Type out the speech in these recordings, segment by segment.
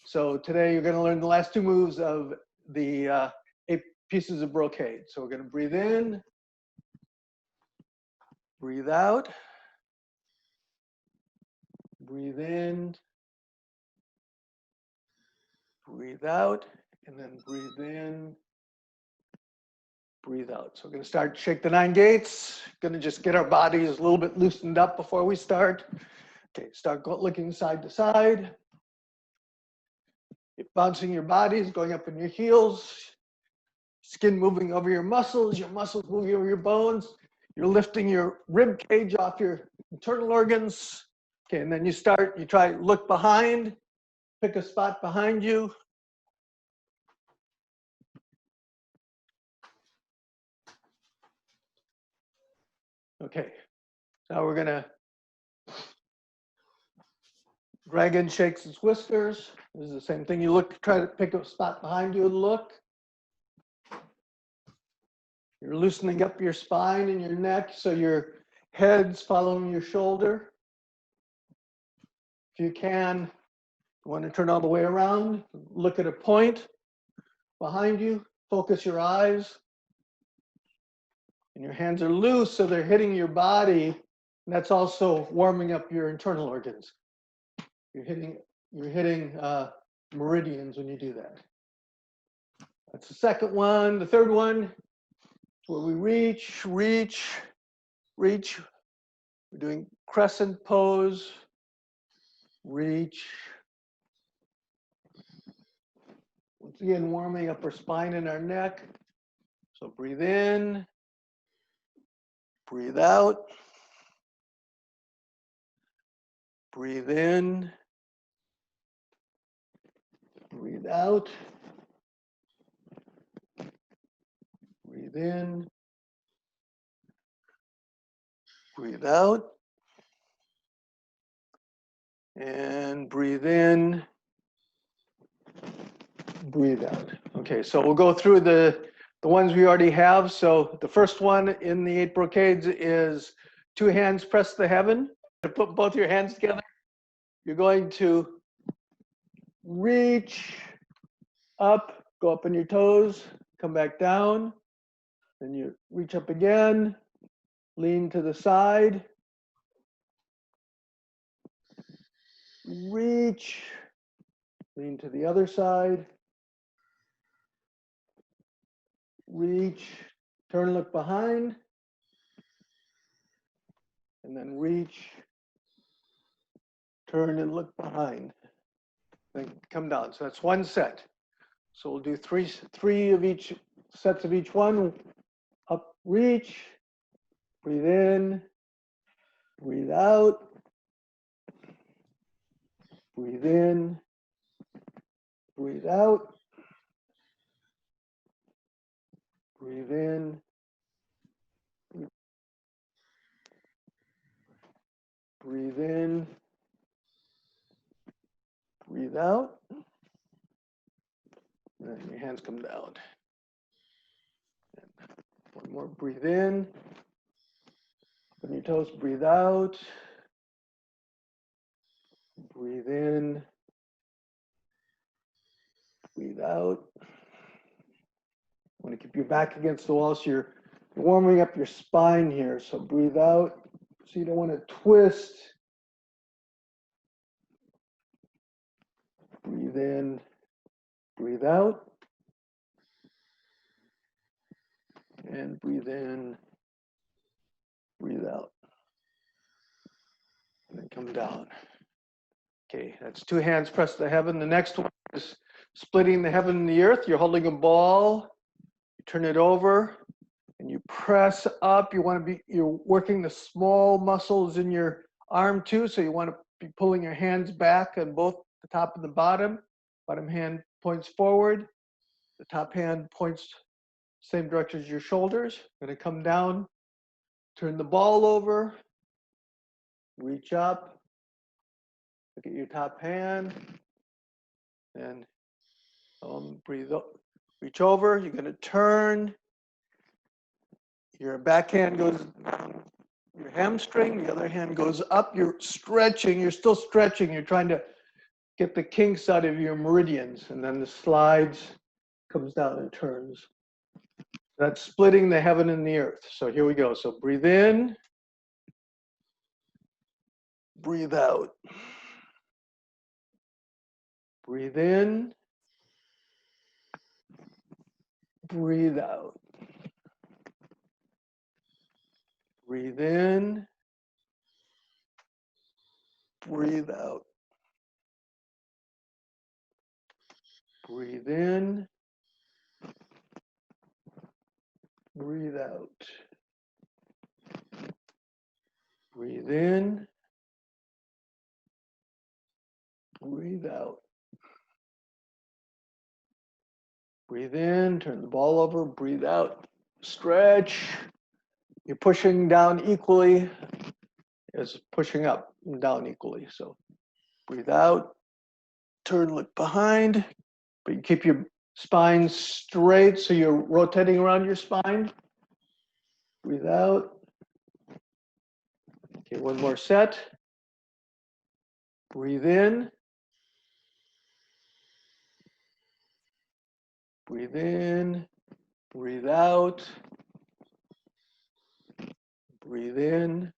So today you're going to learn the last two moves of the 8 pieces of brocade. So we're going to breathe in, breathe out, breathe in, breathe out, and then breathe in, breathe out. So we're going to start, shake the 9 gates. Going to just get our bodies a little bit loosened up before we start. Okay, start looking side to side. You're bouncing your bodies, going up in your heels, skin moving over your muscles moving over your bones. You're lifting your rib cage off your internal organs. Okay, and then you try look behind, pick a spot behind you. Okay, now we're gonna dragon shakes its whiskers. This is the same thing. You try to pick a spot behind you and look. You're loosening up your spine and your neck so your head's following your shoulder. If you can, you want to turn all the way around, look at a point behind you, focus your eyes, and your hands are loose so they're hitting your body, and that's also warming up your internal organs. You're hitting meridians when you do that. That's the second one. The third one is where we reach. We're doing Crescent Pose. Reach. Once again, warming up our spine and our neck. So breathe in, breathe out, breathe in, breathe out, breathe in, breathe out, and breathe in, breathe out. Okay, so we'll go through the ones we already have. So the first one in the 8 brocades is 2 hands press the heaven. To put both your hands together, you're going to reach up, go up on your toes, come back down. Then you reach up again, lean to the side, reach, lean to the other side, reach, turn, look behind, and then reach, turn and look behind. Then come down. So that's one set. So we'll do three of each sets of each one. Up, reach, breathe in, breathe out, breathe in, breathe out, breathe in, breathe in, breathe out, and then your hands come down. And one more, breathe in, open your toes, breathe out, breathe in, breathe out. You want to keep your back against the wall so you're warming up your spine here. So breathe out. So you don't want to twist. Breathe in, breathe out. And breathe in, breathe out. And then come down. Okay, that's 2 hands press to heaven. The next one is splitting the heaven and the earth. You're holding a ball. You turn it over and you press up. You're working the small muscles in your arm too. So you want to be pulling your hands back on both the top and the bottom. Bottom hand points forward. The top hand points same direction as your shoulders. Going to come down, turn the ball over, reach up, look at your top hand, and breathe up, reach over. You're going to turn. Your back hand goes down your hamstring, the other hand goes up. You're stretching, you're still stretching. You're trying to get the kinks out of your meridians, and then the slides, comes down and turns. That's splitting the heaven and the earth. So here we go. So breathe in, breathe out. Breathe in, breathe out. Breathe in, breathe out. Breathe in, breathe out. Breathe in, breathe out. Breathe in, turn the ball over, breathe out. Stretch. You're pushing down equally as pushing up and down equally. So breathe out, turn, look behind, but you keep your spine straight so you're rotating around your spine. Breathe out. Okay, one more set. Breathe in. Breathe in. Breathe out. Breathe in.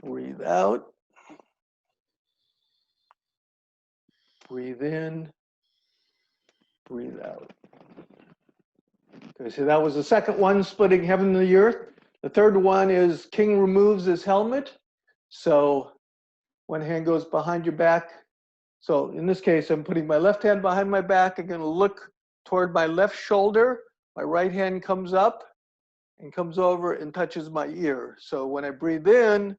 Breathe out. Breathe in. Breathe out. Okay, so that was the second one, splitting heaven and the earth. The third one is king removes his helmet. So one hand goes behind your back. So in this case, I'm putting my left hand behind my back. I'm going to look toward my left shoulder. My right hand comes up and comes over and touches my ear. So when I breathe in,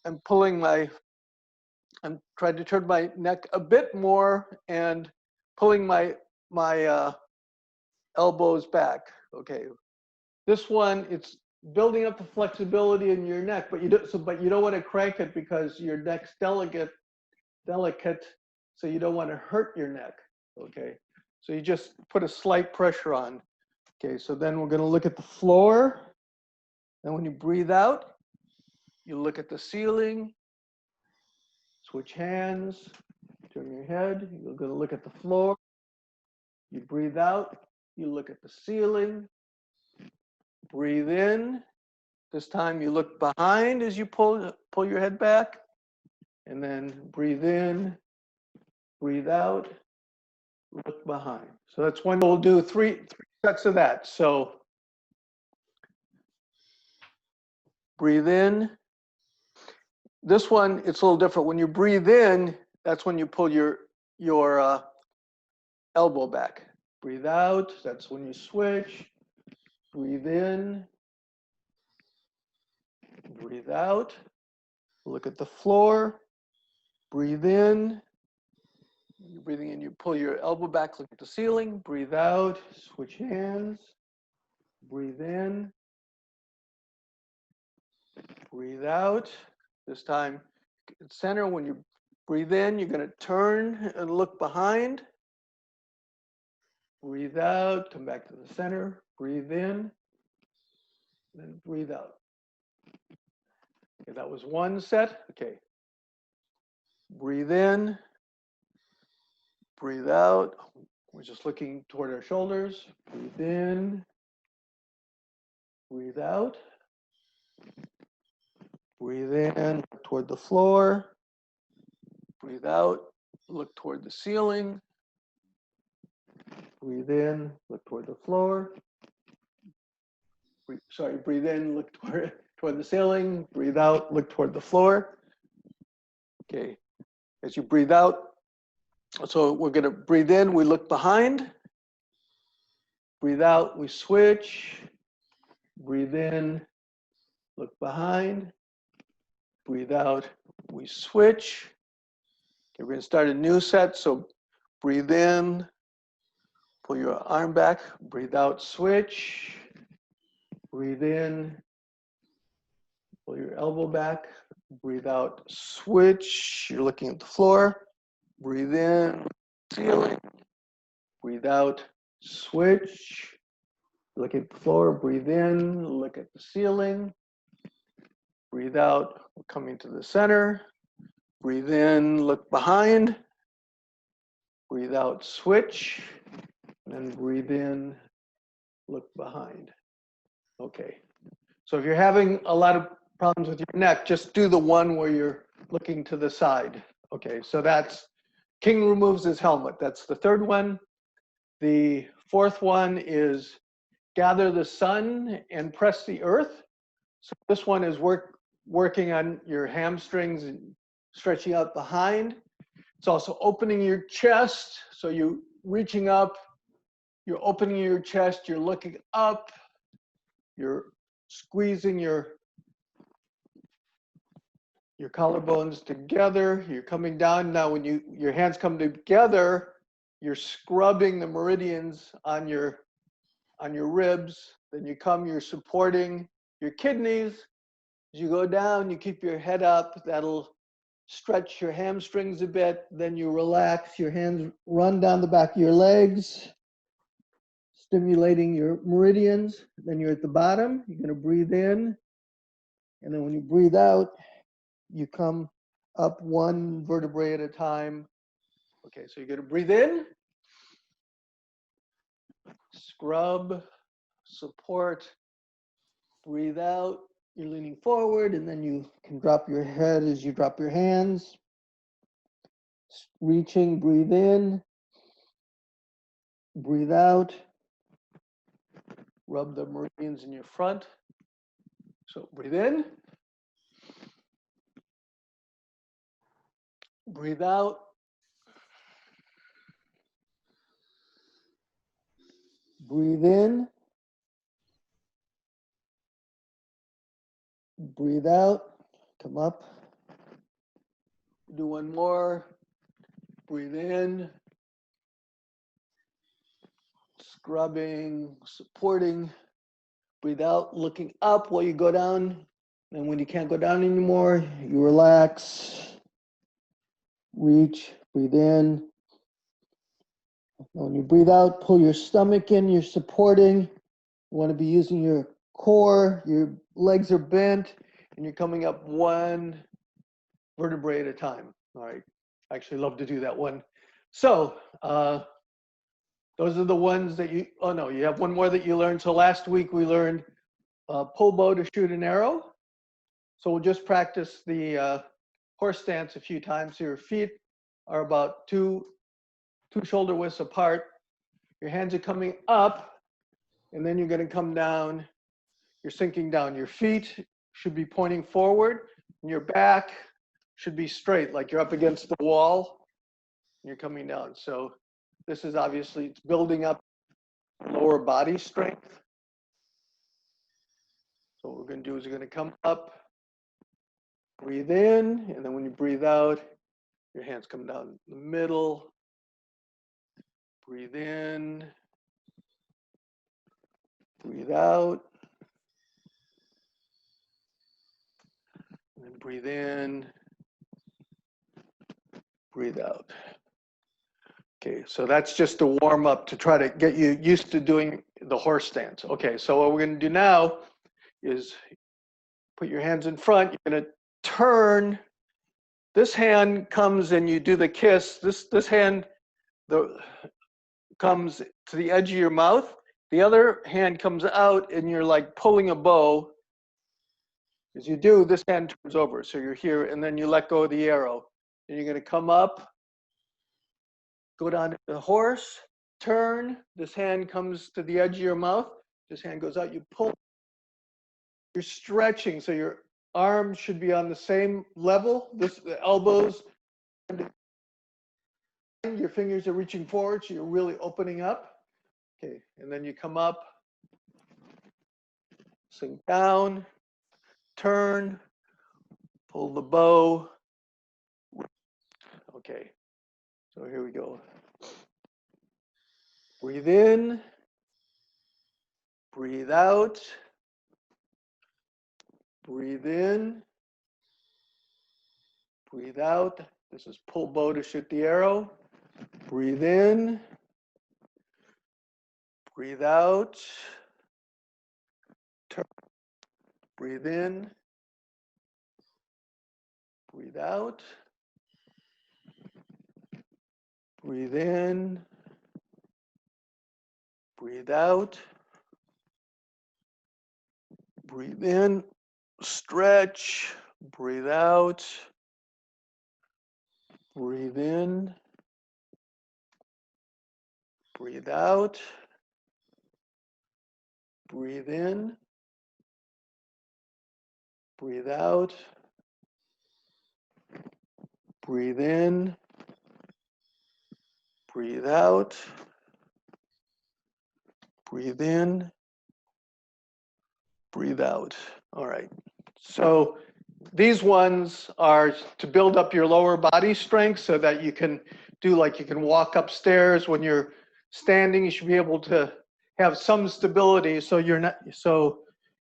I'm trying to turn my neck a bit more and pulling my elbows back. Okay. This one, it's building up the flexibility in your neck, but you don't want to crank it because your neck's delicate, so you don't want to hurt your neck. Okay. So you just put a slight pressure on. Okay, so then we're going to look at the floor. And when you breathe out, you look at the ceiling, switch hands, turn your head, you're going to look at the floor. You breathe out, you look at the ceiling, breathe in. This time you look behind as you pull your head back, and then breathe in, breathe out, look behind. So that's one. We'll do three sets of that. So breathe in. This one, it's a little different. When you breathe in, that's when you pull your elbow back. Breathe out, that's when you switch. Breathe in, breathe out. Look at the floor. Breathe in. You're breathing in, you pull your elbow back, look at the ceiling. Breathe out, switch hands. Breathe in. Breathe out. This time, center. When you breathe in, you're going to turn and look behind. Breathe out, come back to the center. Breathe in, then breathe out. Okay, that was one set. Okay. Breathe in, breathe out. We're just looking toward our shoulders. Breathe in, breathe out. Breathe in, toward the floor. Breathe out, look toward the ceiling. Breathe in, look toward the floor. Breathe in, look toward the ceiling. Breathe out, look toward the floor. Okay, as you breathe out, so we're going to breathe in, we look behind. Breathe out, we switch. Breathe in, look behind. Breathe out, we switch. Okay, we're going to start a new set. So breathe in, pull your arm back. Breathe out, switch. Breathe in, pull your elbow back. Breathe out, switch. You're looking at the floor. Breathe in, ceiling. Breathe out, switch. Look at the floor. Breathe in, look at the ceiling. Breathe out, we're coming to the center. Breathe in, look behind. Breathe out, switch. And then breathe in, look behind. Okay. So if you're having a lot of problems with your neck, just do the one where you're looking to the side. Okay, so that's King removes his helmet. That's the third one. The fourth one is gather the sun and press the earth. So this one is working on your hamstrings and stretching out behind. It's also opening your chest. So you're reaching up, you're opening your chest, you're looking up, you're squeezing your collarbones together, you're coming down. Now when your hands come together, you're scrubbing the meridians on your ribs. Then you're supporting your kidneys. As you go down, you keep your head up. That'll stretch your hamstrings a bit. Then you relax, your hands run down the back of your legs, stimulating your meridians. Then you're at the bottom. You're going to breathe in. And then when you breathe out, you come up one vertebrae at a time. Okay, so you're going to breathe in, scrub, support, breathe out. You're leaning forward, and then you can drop your head as you drop your hands. Reaching, breathe in, breathe out. Rub the meridians in your front. So breathe in, breathe out. Breathe in, breathe out, come up. Do one more. Breathe in, scrubbing, supporting. Breathe out, looking up while you go down. And when you can't go down anymore, you relax. Reach, breathe in. When you breathe out, pull your stomach in, you're supporting. You want to be using your core, your legs are bent, and you're coming up one vertebrae at a time. All right, I actually love to do that one. So those are the ones that you have one more that you learned. So last week we learned pull bow to shoot an arrow. So we'll just practice the horse stance a few times. So your feet are about two shoulder widths apart. Your hands are coming up, and then you're going to come down. You're sinking down. Your feet should be pointing forward, and your back should be straight, like you're up against the wall, and you're coming down. So this is obviously, it's building up lower body strength. So what we're going to do is we're going to come up, breathe in, and then when you breathe out, your hands come down the middle. Breathe in, breathe out, and then breathe in, breathe out. Okay, so that's just a warm up to try to get you used to doing the horse stance. Okay, so what we're going to do now is put your hands in front. You're going to turn. This hand comes and you do the kiss. This hand comes to the edge of your mouth. The other hand comes out and you're like pulling a bow. As you do, this hand turns over. So you're here and then you let go of the arrow. And you're going to come up, go down to the horse, turn. This hand comes to the edge of your mouth. This hand goes out, you pull. You're stretching, so your arms should be on the same level. The elbows, your fingers are reaching forward, so you're really opening up. Okay, and then you come up, sink down, turn, pull the bow. Okay, so here we go. Breathe in, breathe out, breathe in, breathe out. This is pull bow to shoot the arrow. Breathe in, breathe out, turn, breathe in, breathe out, Breathe in. Breathe out. Breathe in. Stretch. Breathe out. Breathe in. Breathe out. Breathe in. Breathe out. Breathe in. Breathe out. Breathe in. Breathe out. All right. So these ones are to build up your lower body strength so that you can do, like, you can walk upstairs. When you're standing, you should be able to have some stability so you're not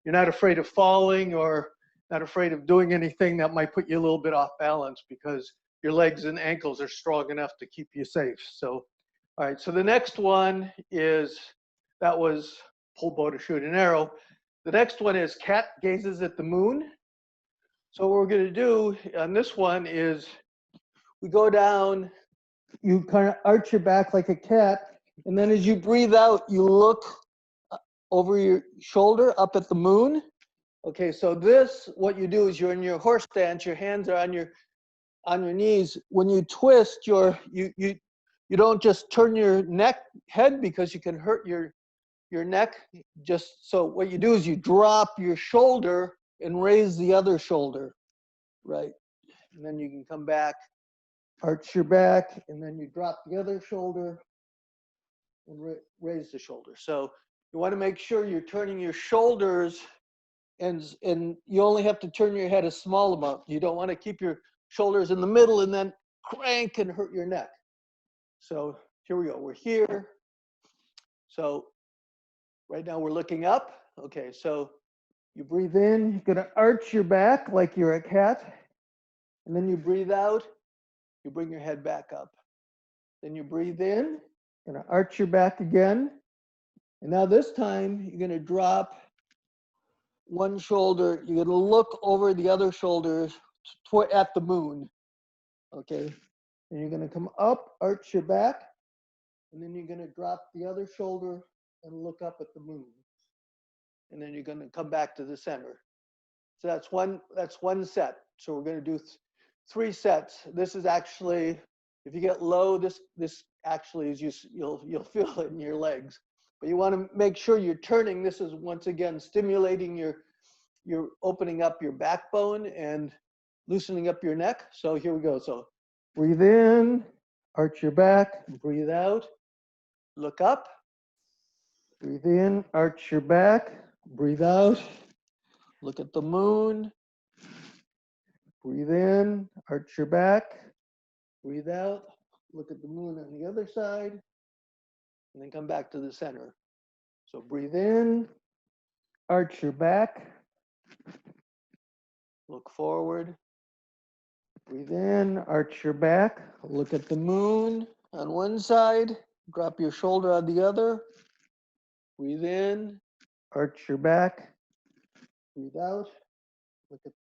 afraid of falling or not afraid of doing anything that might put you a little bit off balance, because your legs and ankles are strong enough to keep you safe. So, all right, so the next one is, that was pull bow to shoot an arrow. The next one is cat gazes at the moon. So what we're going to do on this one is we go down, you kind of arch your back like a cat, and then as you breathe out, you look over your shoulder up at the moon. Okay, so this, what you do is you're in your horse stance, your hands are on your knees. When you twist, you don't just turn your head, because you can hurt your neck. Just so what you do is you drop your shoulder and raise the other shoulder, right? And then you can come back, arch your back, and then you drop the other shoulder and raise the shoulder. So you want to make sure you're turning your shoulders, and you only have to turn your head a small amount. You don't want to keep your shoulders in the middle and then crank and hurt your neck. So here we go. We're here. So right now we're looking up. Okay, so you breathe in, you're going to arch your back like you're a cat. And then you breathe out, you bring your head back up. Then you breathe in, you're going to arch your back again. And now this time, you're going to drop one shoulder. You're going to look over the other shoulders at the moon. Okay? And you're going to come up, arch your back, and then you're going to drop the other shoulder and look up at the moon. And then you're going to come back to the center. So that's one set. So we're going to do 3 sets. This is actually, if you get low, this actually is you'll feel it in your legs. But you want to make sure you're turning. This is once again stimulating you're opening up your backbone and loosening up your neck. So here we go. So breathe in, arch your back, breathe out, look up. Breathe in, arch your back, breathe out, look at the moon. Breathe in, arch your back, breathe out, look at the moon on the other side, and then come back to the center. So breathe in, arch your back, look forward, breathe in, arch your back, look at the moon on one side, drop your shoulder on the other, breathe in, arch your back, breathe out, look at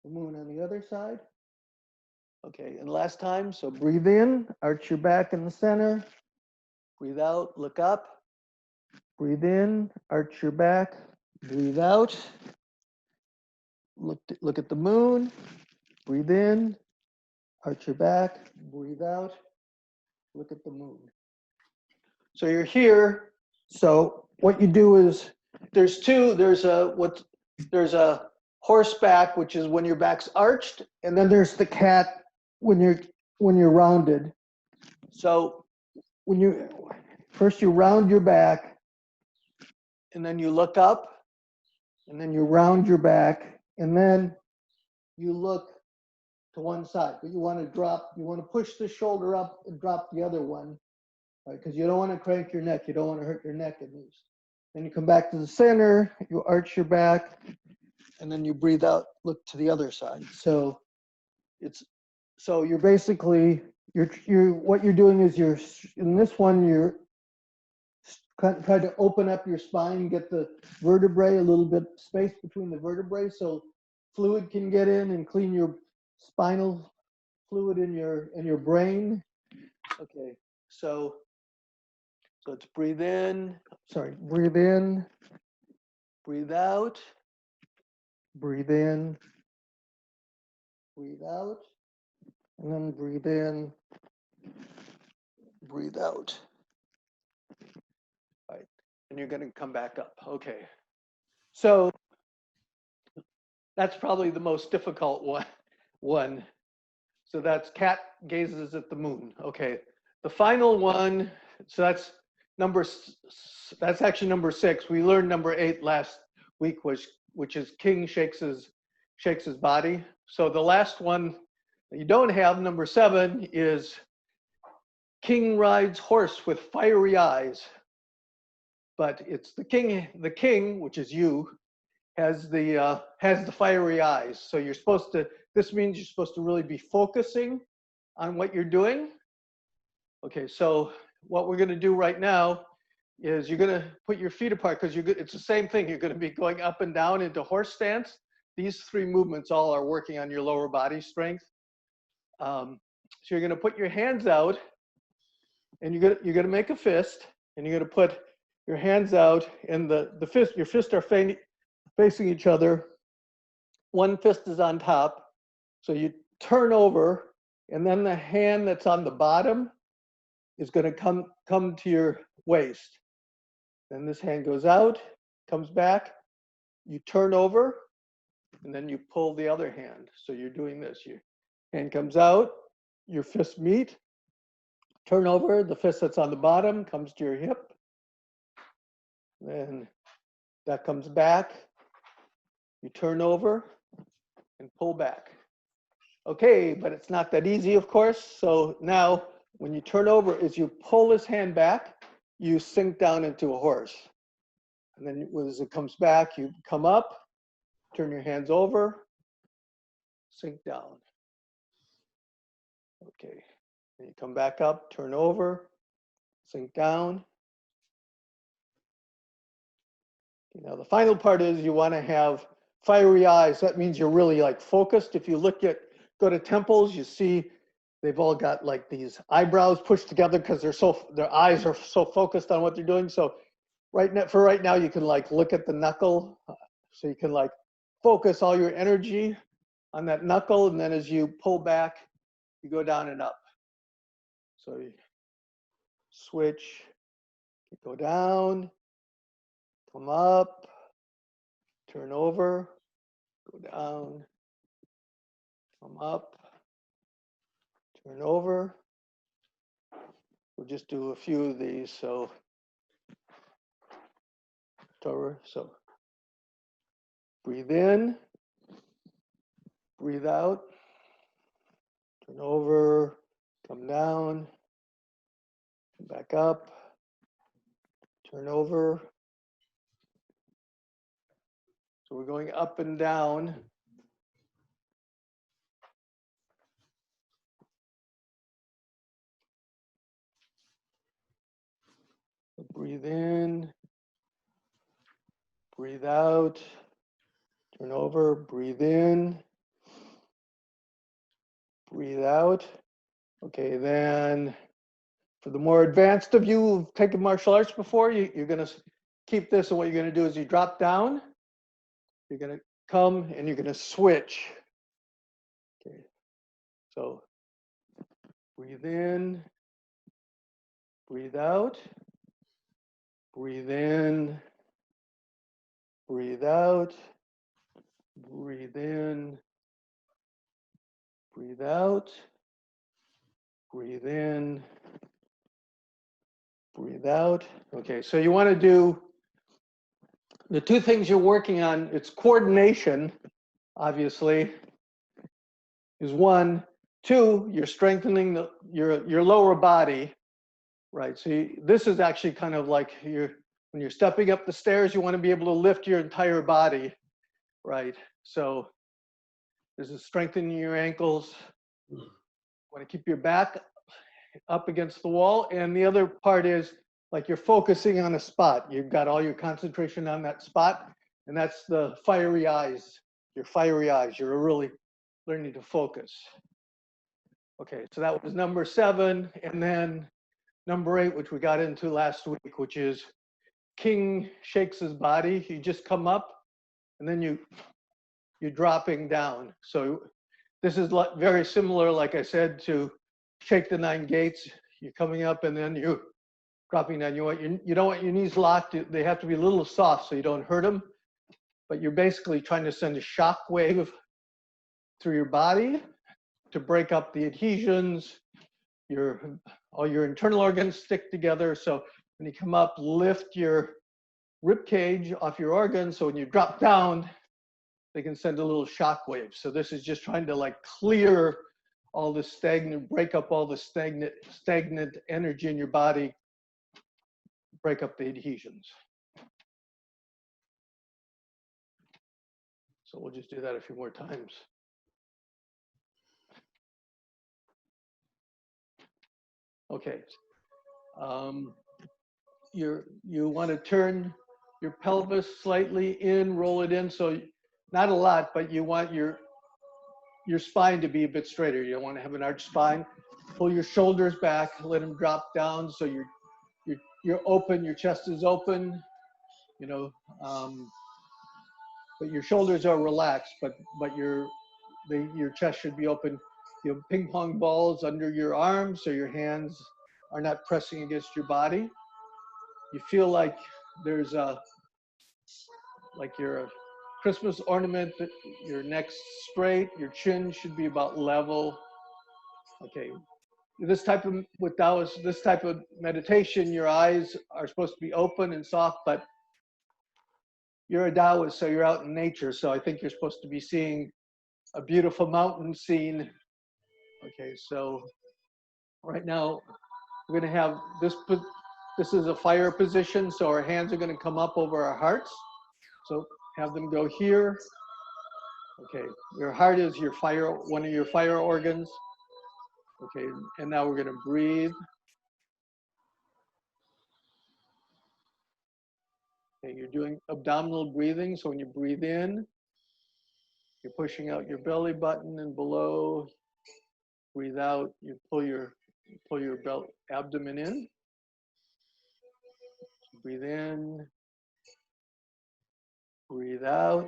the moon on the other side. Okay, and last time, so breathe in, arch your back in the center, breathe out, look up, breathe in, arch your back, breathe out, look at the moon, breathe in, arch your back, breathe out, look at the moon. So you're here. So what you do is, there's a horseback, which is when your back's arched, and then there's the cat when you're rounded. So first you round your back, and then you look up, and then you round your back, and then you look to one side. But you want to push the shoulder up and drop the other one, right? Because you don't want to crank your neck. You don't want to hurt your neck at least. Then you come back to the center, you arch your back, and then you breathe out, look to the other side. So you're basically, what you're doing is in this one, you're try to open up your spine, get the vertebrae, a little bit space between the vertebrae so fluid can get in and clean your spinal fluid in your brain. Okay, So let's breathe in. Sorry, breathe in, breathe out, breathe in, breathe out, and then breathe in, breathe out. All right, and you're going to come back up. Okay. So that's probably the most difficult one. So that's cat gazes at the moon. Okay. The final one, so that's actually number 6. We learned number 8 last week, which is king shakes his body. So the last one that you don't have, number 7, is king rides horse with fiery eyes. But it's the king, which is you, has the fiery eyes. So you're supposed to, this means you're supposed to really be focusing on what you're doing. Okay, so what we're going to do right now is you're going to put your feet apart, because it's the same thing. You're going to be going up and down into horse stance. These 3 movements all are working on your lower body strength. So you're going to put your hands out, and you're going to make a fist, and you're going to put your hands out, and your fists are facing each other. One fist is on top. So you turn over, and then the hand that's on the bottom is going to come to your waist. Then this hand goes out, comes back, you turn over, and then you pull the other hand. So you're doing this. Your hand comes out, your fists meet, turn over, the fist that's on the bottom comes to your hip. Then that comes back, you turn over and pull back. Okay, but it's not that easy, of course. So now when you turn over, as you pull this hand back, you sink down into a horse. And then as it comes back, you come up, turn your hands over, sink down. Okay, then you come back up, turn over, sink down. Okay, now the final part is you want to have fiery eyes. That means you're really like focused. If you go to temples, you see they've all got like these eyebrows pushed together because their eyes are so focused on what they're doing. So right now, you can like look at the knuckle. So you can like focus all your energy on that knuckle, and then as you pull back, you go down and up. So you switch, you go down, come up, turn over, go down, come up, turn over. We'll just do a few of these. So breathe in, breathe out, turn over, come down, come back up, turn over. So we're going up and down. Breathe in, breathe out, turn over, breathe in, breathe out. Okay, then for the more advanced of you who've taken martial arts before, you're going to keep this, and what you're going to do is you drop down, you're going to come, and you're going to switch. Okay, so breathe in, breathe out, breathe in, breathe out, breathe in, breathe out, breathe in, breathe out. Okay, so you want to do the 2 things you're working on. It's coordination, obviously, is 1. 2, you're strengthening your lower body, right? So this is actually kind of like when you're stepping up the stairs, you want to be able to lift your entire body, right? So this is strengthening your ankles. You want to keep your back up against the wall. And the other part is like you're focusing on a spot. You've got all your concentration on that spot, and that's the fiery eyes. Your fiery eyes. You're really learning to focus. Okay, so that was number 7. And then number 8, which we got into last week, which is king shakes his body. You just come up and then you're dropping down. So this is very similar, like I said, to shake the 9 gates. You're coming up and then you're dropping down. You don't want your knees locked. They have to be a little soft so you don't hurt them. But you're basically trying to send a shock wave through your body to break up the adhesions. All your internal organs stick together. So when you come up, lift your rib cage off your organs. So when you drop down, they can send a little shock wave. So this is just trying to like clear all the stagnant, break up all the stagnant energy in your body, break up the adhesions. So we'll just do that a few more times. Okay. You want to turn your pelvis slightly in, roll it in. So not a lot, but you want your spine to be a bit straighter. You don't want to have an arched spine. Pull your shoulders back, let them drop down. So you're open, your chest is open, but your shoulders are relaxed, but your chest should be open. You have ping pong balls under your arms so your hands are not pressing against your body. You feel like there's like you're a Christmas ornament, your neck's straight, your chin should be about level. Okay, this type of meditation, your eyes are supposed to be open and soft, but you're a Taoist, so you're out in nature. So I think you're supposed to be seeing a beautiful mountain scene. Okay, so right now we're going to have this is a fire position, so our hands are going to come up over our hearts. So have them go here. Okay, your heart is one of your fire organs. Okay, and now we're going to breathe. Okay, you're doing abdominal breathing. So when you breathe in, you're pushing out your belly button and below. Breathe out, you pull your abdomen in. Breathe in. Breathe out.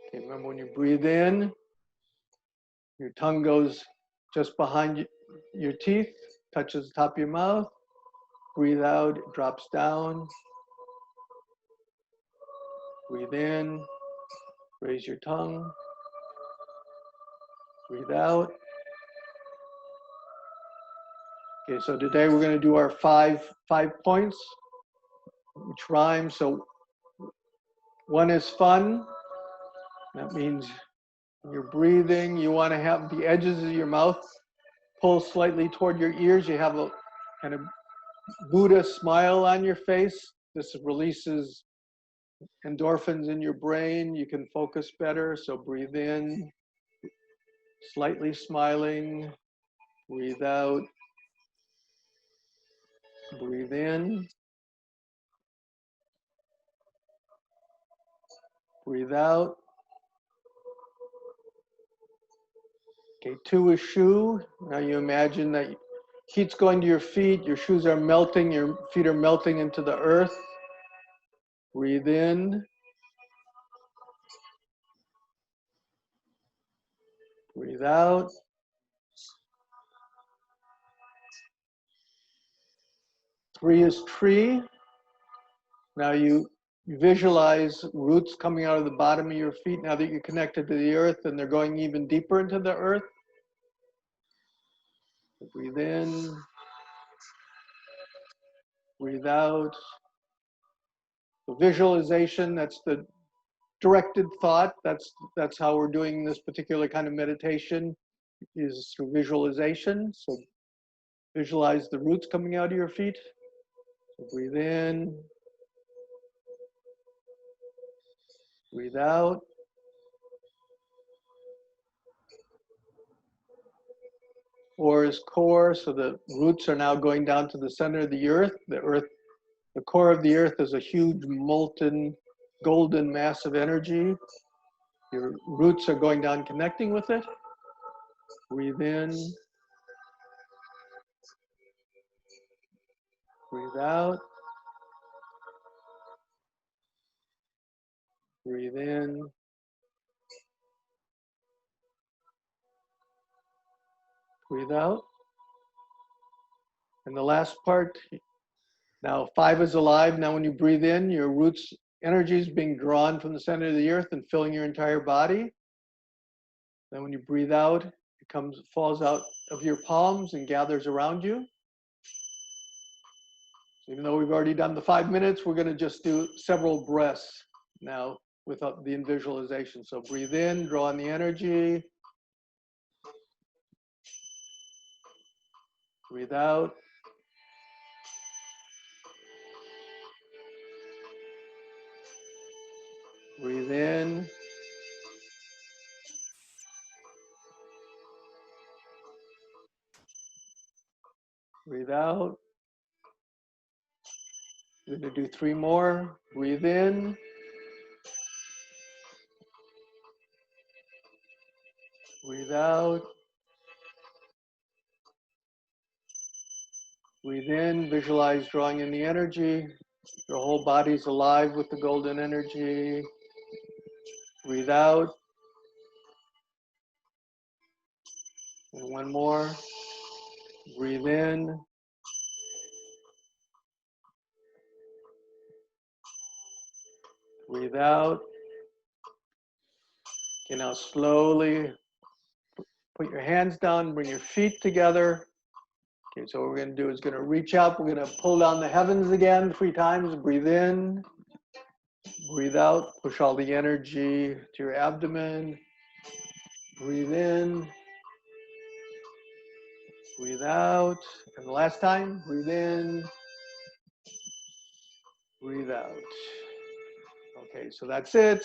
Okay, remember when you breathe in, your tongue goes just behind your teeth, touches the top of your mouth. Breathe out, it drops down. Breathe in, raise your tongue. Breathe out. Okay, so today we're going to do our five points, which rhyme. So 1 is fun. That means when you're breathing, you want to have the edges of your mouth pull slightly toward your ears. You have a kind of Buddha smile on your face. This releases endorphins in your brain. You can focus better. So breathe in, slightly smiling. Breathe out. Breathe in. Breathe out. Okay, 2 is shoe. Now you imagine that heat's going to your feet, your shoes are melting, your feet are melting into the earth. Breathe in. Breathe out. Three is tree. Now you visualize roots coming out of the bottom of your feet now that you're connected to the earth and they're going even deeper into the earth. Breathe in. Breathe out. The visualization, that's the directed thought. That's how we're doing this particular kind of meditation, is through visualization. So visualize the roots coming out of your feet. So breathe in. Breathe out. Four is core, so the roots are now going down to the center of the earth. The core of the earth is a huge molten golden mass of energy. Your roots are going down, connecting with it. Breathe in. Breathe out. Breathe in. Breathe out. And the last part, now 5 is alive. Now when you breathe in, your roots energy is being drawn from the center of the earth and filling your entire body. Then when you breathe out, it falls out of your palms and gathers around you. So even though we've already done the 5 minutes, we're going to just do several breaths now without the visualization. So breathe in, draw in the energy. Breathe out. Breathe in. Breathe out. We're going to do 3 more. Breathe in. Breathe out. Breathe in. Visualize drawing in the energy. Your whole body's alive with the golden energy. Breathe out. And 1 more. Breathe in. Breathe out. Okay, now slowly put your hands down, bring your feet together. Okay, so what we're going to do is going to reach up. We're going to pull down the heavens again 3 times. Breathe in. Breathe out. Push all the energy to your abdomen. Breathe in. Breathe out. And the last time, breathe in. Breathe out. Okay, so that's it.